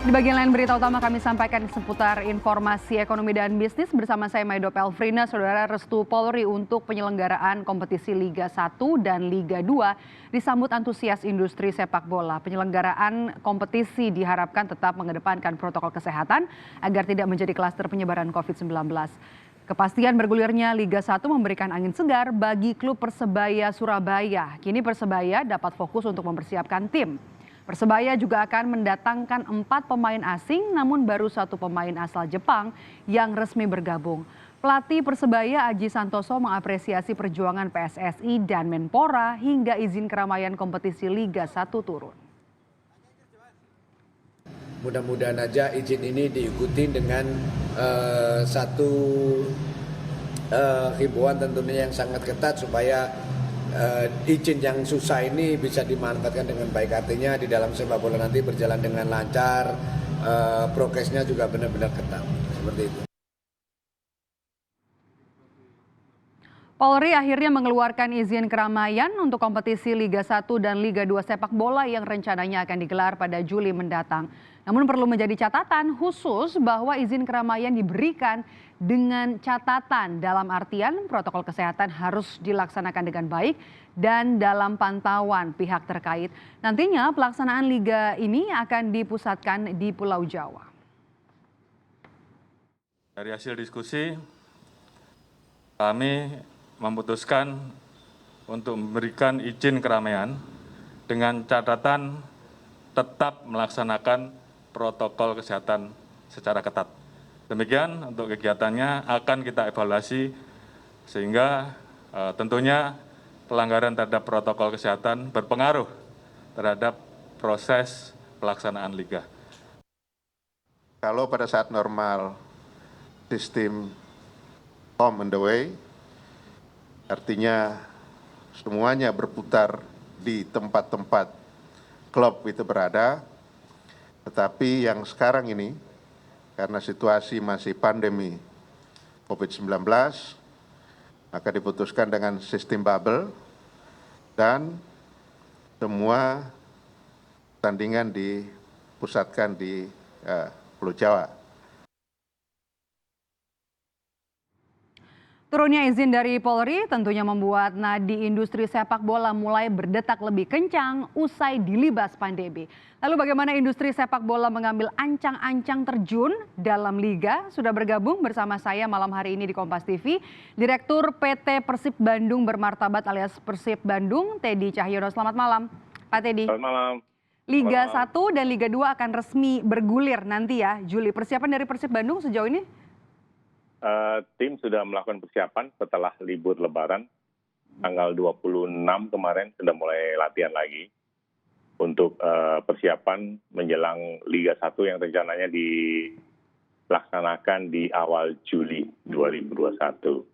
Di bagian lain berita utama kami sampaikan seputar informasi ekonomi dan bisnis bersama saya Maido Pelfrina. Saudara, restu Polri untuk penyelenggaraan kompetisi Liga 1 dan Liga 2 disambut antusias industri sepak bola. Penyelenggaraan kompetisi diharapkan tetap mengedepankan protokol kesehatan agar tidak menjadi klaster penyebaran COVID-19. Kepastian bergulirnya Liga 1 memberikan angin segar bagi klub Persebaya Surabaya. Kini Persebaya dapat fokus untuk mempersiapkan tim. Persebaya juga akan mendatangkan 4 pemain asing, namun baru 1 pemain asal Jepang yang resmi bergabung. Pelatih Persebaya Aji Santoso mengapresiasi perjuangan PSSI dan Menpora hingga izin keramaian kompetisi Liga 1 turun. Mudah-mudahan aja izin ini diikuti dengan satu himbauan tentunya yang sangat ketat supaya izin yang susah ini bisa dimanfaatkan dengan baik. Artinya di dalam sepak bola nanti berjalan dengan lancar, prokesnya juga benar-benar ketat, seperti itu. Polri akhirnya mengeluarkan izin keramaian untuk kompetisi Liga 1 dan Liga 2 sepak bola yang rencananya akan digelar pada Juli mendatang. Namun perlu menjadi catatan khusus bahwa izin keramaian diberikan dengan catatan, dalam artian protokol kesehatan harus dilaksanakan dengan baik dan dalam pantauan pihak terkait. Nantinya pelaksanaan liga ini akan dipusatkan di Pulau Jawa. Dari hasil diskusi, kami memutuskan untuk memberikan izin keramaian dengan catatan tetap melaksanakan protokol kesehatan secara ketat. Demikian untuk kegiatannya akan kita evaluasi sehingga tentunya pelanggaran terhadap protokol kesehatan berpengaruh terhadap proses pelaksanaan liga. Kalau pada saat normal sistem home and away, artinya semuanya berputar di tempat-tempat klub itu berada, tetapi yang sekarang ini karena situasi masih pandemi COVID-19, maka diputuskan dengan sistem bubble dan semua pertandingan dipusatkan di Pulau Jawa. Turunnya izin dari Polri tentunya membuat nadi industri sepak bola mulai berdetak lebih kencang usai dilibas pandemi. Lalu bagaimana industri sepak bola mengambil ancang-ancang terjun dalam liga? Sudah bergabung bersama saya malam hari ini di Kompas TV, Direktur PT Persib Bandung Bermartabat alias Persib Bandung, Teddy Cahyono. Selamat malam, Pak Teddy. Selamat malam. Liga 1 dan Liga 2 akan resmi bergulir nanti ya, Juli. Persiapan dari Persib Bandung sejauh ini? Tim sudah melakukan persiapan setelah libur Lebaran, tanggal 26 kemarin sudah mulai latihan lagi untuk persiapan menjelang Liga 1 yang rencananya dilaksanakan di awal Juli 2021.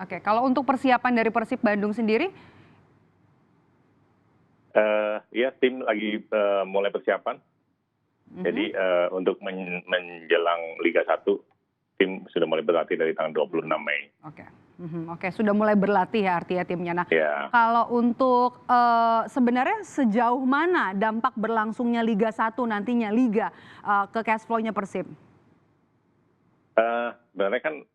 Oke, kalau untuk persiapan dari Persib Bandung sendiri? Ya, tim lagi mulai persiapan. Jadi untuk menjelang Liga 1, tim sudah mulai berlatih dari tanggal 26 Mei. Oke, sudah mulai berlatih ya artinya timnya. Nah, Ya. kalau untuk sebenarnya sejauh mana dampak berlangsungnya Liga 1 nantinya Liga ke cash flow-nya Persib? Sebenarnya kan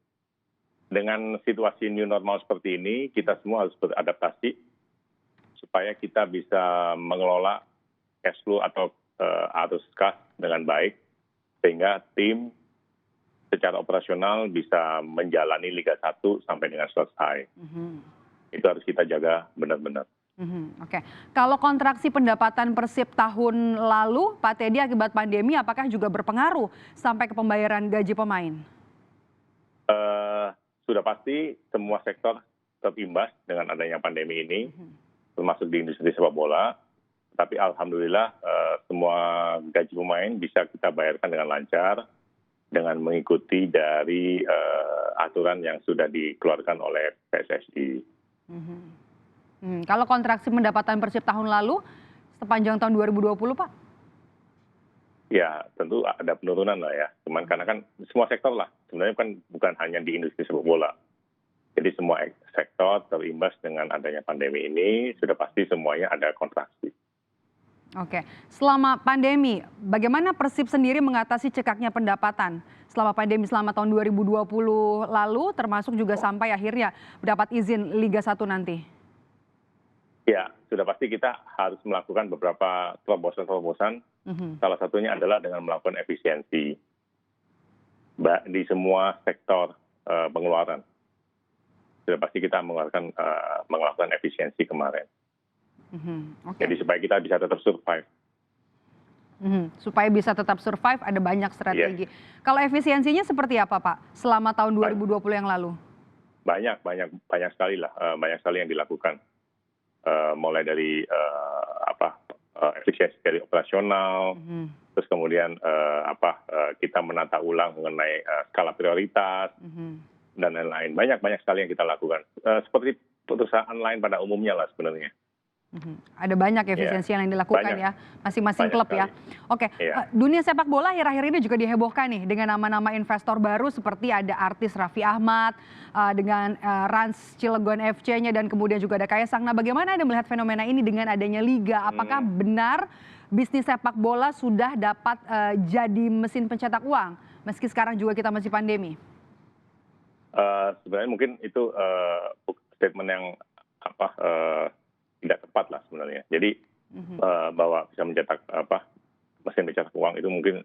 dengan situasi new normal seperti ini, kita semua harus beradaptasi supaya kita bisa mengelola cash flow atau arus kas dengan baik, sehingga tim secara operasional bisa menjalani Liga 1 sampai dengan selesai. Itu harus kita jaga benar-benar. Oke, kalau kontraksi pendapatan Persib tahun lalu, Pak Teddy, akibat pandemi apakah juga berpengaruh sampai ke pembayaran gaji pemain? Sudah pasti semua sektor terimbas dengan adanya pandemi ini, termasuk di industri sepak bola. Tapi alhamdulillah semua gaji pemain bisa kita bayarkan dengan lancar dengan mengikuti dari aturan yang sudah dikeluarkan oleh PSSI. Kalau kontraksi pendapatan Persib tahun lalu sepanjang tahun 2020, Pak? Ya, tentu ada penurunan lah ya. Cuman karena kan semua sektor lah, sebenarnya kan bukan hanya di industri sepak bola. Jadi semua sektor terimbas dengan adanya pandemi ini, sudah pasti semuanya ada kontraksi. Oke, selama pandemi, bagaimana Persib sendiri mengatasi cekaknya pendapatan selama pandemi selama tahun 2020 lalu, termasuk juga sampai akhirnya mendapat izin Liga 1 nanti? Ya, sudah pasti kita harus melakukan beberapa terobosan-terobosan. Salah satunya adalah dengan melakukan efisiensi di semua sektor pengeluaran. Sudah pasti kita melakukan efisiensi kemarin. Oke. Jadi supaya kita bisa tetap survive. Supaya bisa tetap survive ada banyak strategi. Kalau efisiensinya seperti apa Pak selama tahun 2020 yang lalu? Banyak sekali lah, banyak sekali yang dilakukan. Mulai dari efisiensi dari operasional, terus kemudian kita menata ulang mengenai skala prioritas dan lain-lain. Banyak sekali yang kita lakukan. Seperti perusahaan lain pada umumnya lah sebenarnya. Ada banyak efisiensi yang dilakukan banyak. ya, masing-masing klub ya. Oke, Iya. dunia sepak bola akhir-akhir ini juga dihebohkan nih dengan nama-nama investor baru seperti ada artis Raffi Ahmad, dengan Rans Cilegon FC-nya dan kemudian juga ada Kaisang. Nah, bagaimana Anda melihat fenomena ini dengan adanya liga? Apakah benar bisnis sepak bola sudah dapat jadi mesin pencetak uang meski sekarang juga kita masih pandemi? Sebenarnya mungkin itu statement yang tidak tepat lah sebenarnya. Jadi bahwa bisa mencetak mesin mencetak uang itu mungkin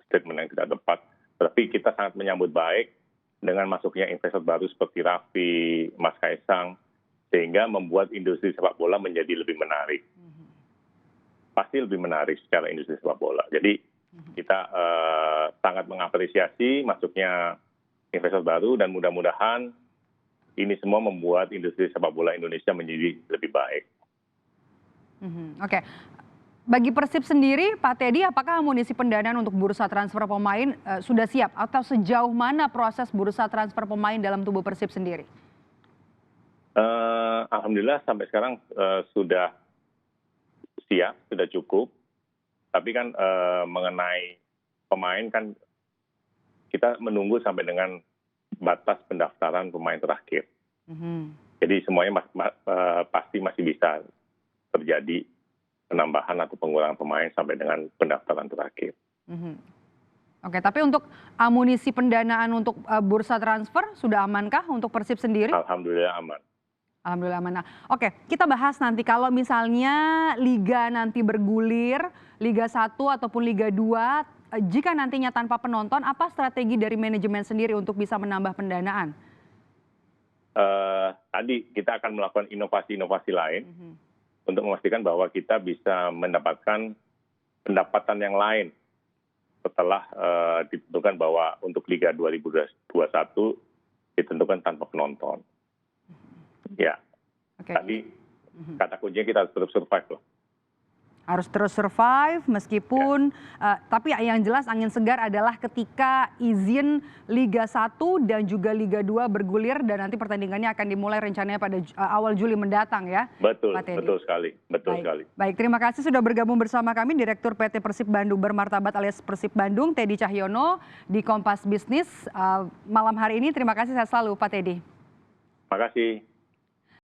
statement yang tidak tepat. Tapi kita sangat menyambut baik dengan masuknya investor baru seperti Raffi, Mas Kaisang, sehingga membuat industri sepak bola menjadi lebih menarik. Pasti lebih menarik secara industri sepak bola. Jadi kita sangat mengapresiasi masuknya investor baru dan mudah-mudahan ini semua membuat industri sepak bola Indonesia menjadi lebih baik. Oke, bagi Persib sendiri, Pak Teddy, apakah amunisi pendanaan untuk bursa transfer pemain sudah siap atau sejauh mana proses bursa transfer pemain dalam tubuh Persib sendiri? Alhamdulillah sampai sekarang sudah siap, sudah cukup. Tapi kan mengenai pemain kan kita menunggu sampai dengan batas pendaftaran pemain terakhir. Jadi semuanya pasti masih bisa terjadi penambahan atau pengurangan pemain sampai dengan pendaftaran terakhir. Oke, tapi untuk amunisi pendanaan untuk bursa transfer sudah amankah untuk Persib sendiri? Alhamdulillah aman. Alhamdulillah aman. Nah, oke, kita bahas nanti kalau misalnya liga nanti bergulir, Liga 1 ataupun Liga 2, jika nantinya tanpa penonton, apa strategi dari manajemen sendiri untuk bisa menambah pendanaan? Tadi kita akan melakukan inovasi-inovasi lain untuk memastikan bahwa kita bisa mendapatkan pendapatan yang lain setelah ditentukan bahwa untuk Liga 2021 ditentukan tanpa penonton. Ya, tadi kata kuncinya kita harus terus survive loh. Harus terus survive meskipun, tapi yang jelas angin segar adalah ketika izin Liga 1 dan juga Liga 2 bergulir dan nanti pertandingannya akan dimulai rencananya pada awal Juli mendatang ya. Betul sekali. Baik, terima kasih sudah bergabung bersama kami Direktur PT Persib Bandung Bermartabat alias Persib Bandung, Teddy Cahyono di Kompas Bisnis malam hari ini. Terima kasih, sehat selalu Pak Teddy. Terima kasih.